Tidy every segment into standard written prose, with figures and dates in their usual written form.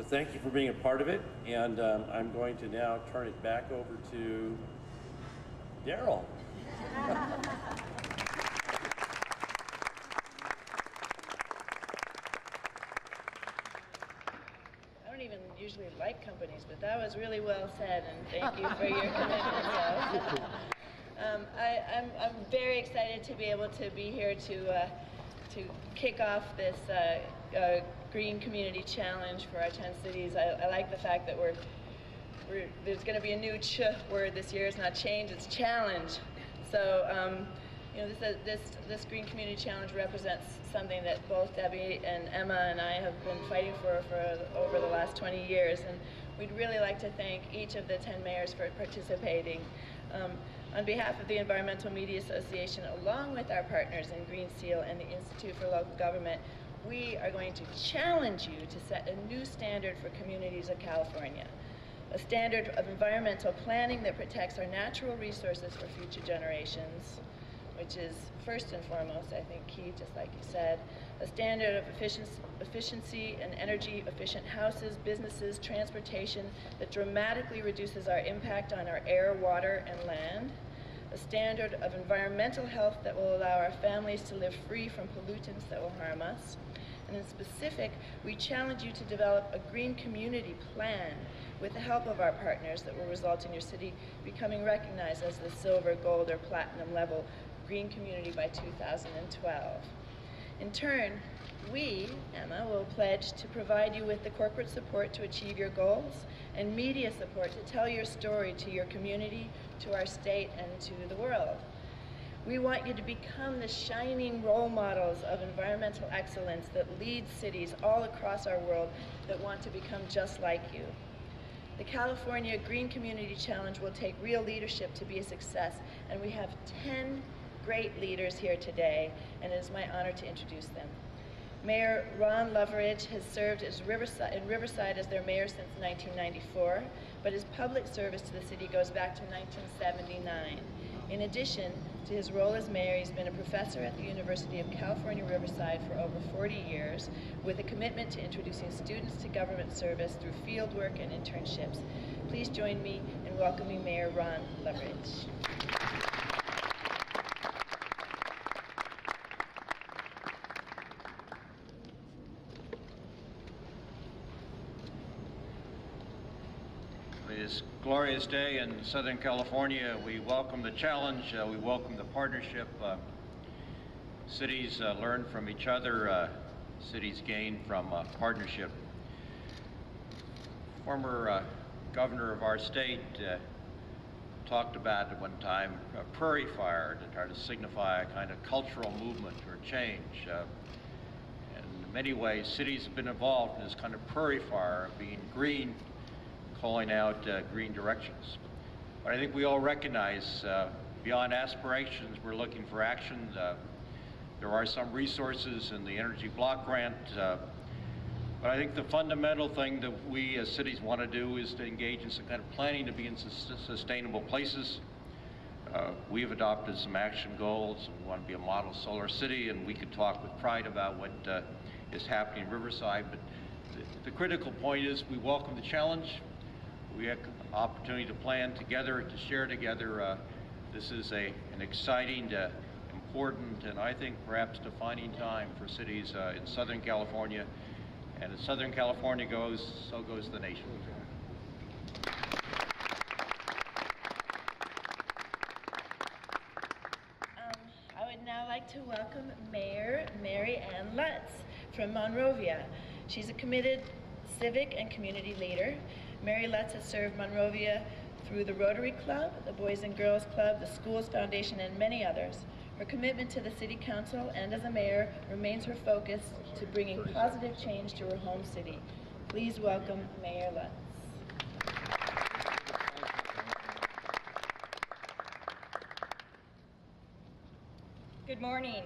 thank you for being a part of it, and I'm going to now turn it back over to Daryl. I don't even usually like companies, but that was really well said, and thank you for your commitment. I'm very excited to be able to be here to kick off this Green Community Challenge for our 10 cities. I like the fact that there's going to be a new word this year. It's not change, it's challenge. So you know, this Green Community Challenge represents something that both Debbie and Emma and I have been fighting for over the last 20 years, and we'd really like to thank each of the 10 mayors for participating. On behalf of the Environmental Media Association, along with our partners in Green Seal and the Institute for Local Government, we are going to challenge you to set a new standard for communities of California, a standard of environmental planning that protects our natural resources for future generations, which is first and foremost, I think, key, just like you said, a standard of efficiency and energy efficient houses, businesses, transportation that dramatically reduces our impact on our air, water, and land, a standard of environmental health that will allow our families to live free from pollutants that will harm us. And in specific, we challenge you to develop a green community plan with the help of our partners that will result in your city becoming recognized as the silver, gold, or platinum level green community by 2012. In turn, we, Emma, will pledge to provide you with the corporate support to achieve your goals and media support to tell your story to your community, to our state, and to the world. We want you to become the shining role models of environmental excellence that lead cities all across our world that want to become just like you. The California Green Community Challenge will take real leadership to be a success, and we have 10 great leaders here today, and it is my honor to introduce them. Mayor Ron Loveridge has served in Riverside as their mayor since 1994, but his public service to the city goes back to 1979. In addition to his role as mayor, he's been a professor at the University of California, Riverside for over 40 years, with a commitment to introducing students to government service through field work and internships. Please join me in welcoming Mayor Ron Loveridge. This glorious day in Southern California, we welcome the challenge, we welcome the partnership. Cities learn from each other, cities gain from partnership. Former governor of our state talked about at one time a prairie fire to try to signify a kind of cultural movement or change. In many ways, cities have been involved in this kind of prairie fire, being green, calling out green directions. But I think we all recognize beyond aspirations, we're looking for action. There are some resources in the Energy Block Grant, but I think the fundamental thing that we as cities want to do is to engage in some kind of planning to be in sustainable places. We've adopted some action goals. We want to be a model solar city, and we could talk with pride about what is happening in Riverside, but the critical point is we welcome the challenge. We have an opportunity to plan together, to share together. This is an exciting, important, and I think perhaps defining time for cities in Southern California. And as Southern California goes, so goes the nation. I would now like to welcome Mayor Mary Ann Lutz from Monrovia. She's a committed civic and community leader. Mary Lutz has served Monrovia through the Rotary Club, the Boys and Girls Club, the Schools Foundation, and many others. Her commitment to the City Council and as a mayor remains her focus to bringing positive change to her home city. Please welcome Mayor Lutz. Good morning.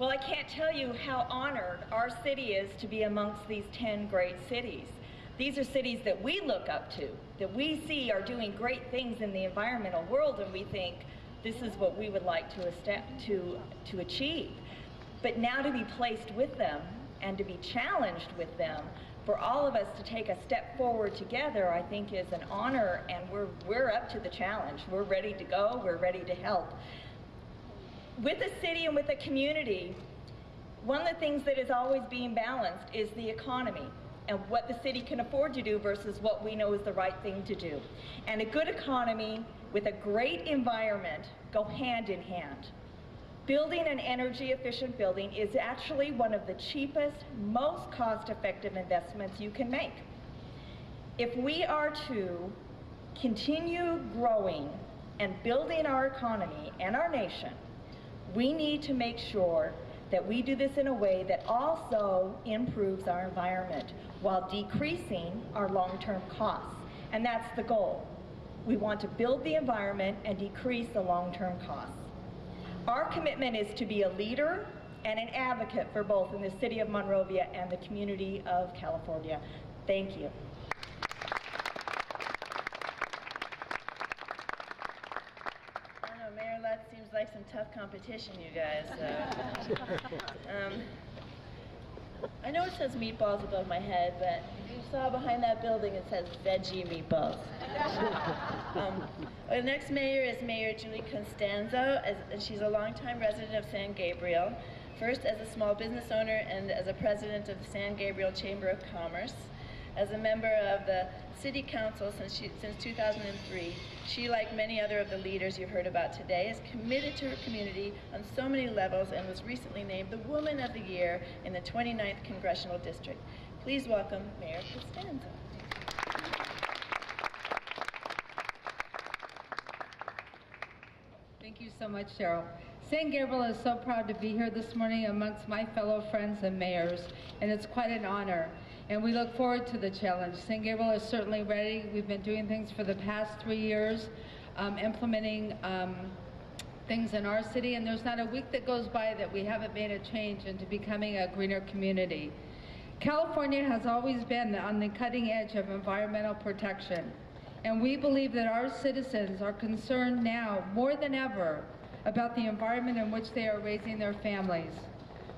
Well, I can't tell you how honored our city is to be amongst these 10 great cities. These are cities that we look up to, that we see are doing great things in the environmental world, and we think this is what we would like to achieve. But now to be placed with them and to be challenged with them for all of us to take a step forward together, I think is an honor, and we're up to the challenge. We're ready to go, we're ready to help. With the city and with the community, one of the things that is always being balanced is the economy and what the city can afford to do versus what we know is the right thing to do. And a good economy with a great environment go hand in hand. Building an energy efficient building is actually one of the cheapest, most cost-effective investments you can make. If we are to continue growing and building our economy and our nation, we need to make sure that we do this in a way that also improves our environment while decreasing our long-term costs. And that's the goal. We want to build the environment and decrease the long-term costs. Our commitment is to be a leader and an advocate for both in the city of Monrovia and the community of California. Thank you. I don't know, Mayor Lutz seems like some tough competition, you guys. I know it says meatballs above my head, but you saw behind that building it says veggie meatballs. The next mayor is Mayor Julie Constanzo, and she's a longtime resident of San Gabriel, first as a small business owner and as a president of the San Gabriel Chamber of Commerce. As a member of the City Council since 2003, she, like many other of the leaders you've heard about today, is committed to her community on so many levels and was recently named the Woman of the Year in the 29th Congressional District. Please welcome Mayor Constanzo. Thank you so much, Cheryl. San Gabriel is so proud to be here this morning amongst my fellow friends and mayors, and it's quite an honor. And we look forward to the challenge. San Gabriel is certainly ready. We've been doing things for the past 3 years, implementing things in our city, and there's not a week that goes by that we haven't made a change into becoming a greener community. California has always been on the cutting edge of environmental protection, and we believe that our citizens are concerned now more than ever about the environment in which they are raising their families.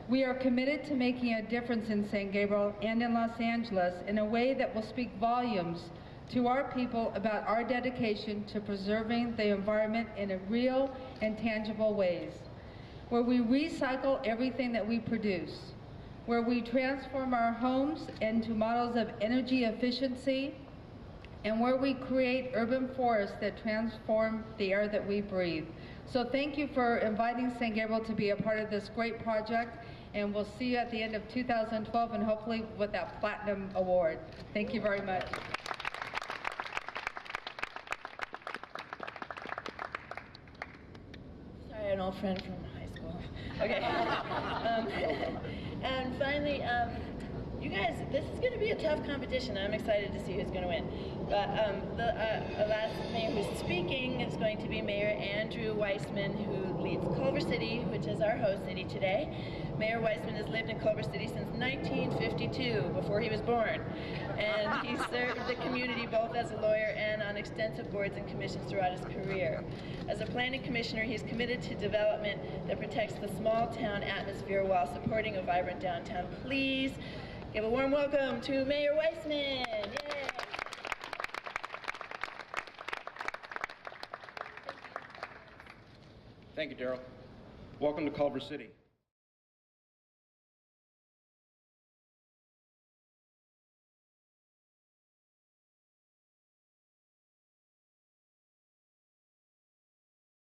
We are committed to making a difference in San Gabriel and in Los Angeles in a way that will speak volumes to our people about our dedication to preserving the environment in a real and tangible ways, where we recycle everything that we produce, where we transform our homes into models of energy efficiency, and where we create urban forests that transform the air that we breathe. So thank you for inviting San Gabriel to be a part of this great project, and we'll see you at the end of 2012 and hopefully with that Platinum Award. Thank you very much. Sorry, an old friend from high school. Okay. And finally, you guys, this is going to be a tough competition. I'm excited to see who's going to win. But the last mayor who's speaking is going to be Mayor Andrew Weissman, who leads Culver City, which is our host city today. Mayor Weissman has lived in Culver City since 1952, before he was born. And he served the community both as a lawyer and on extensive boards and commissions throughout his career. As a planning commissioner, he's committed to development that protects the small town atmosphere while supporting a vibrant downtown. Please give a warm welcome to Mayor Weissman. Yay. Thank you, Daryl. Welcome to Culver City.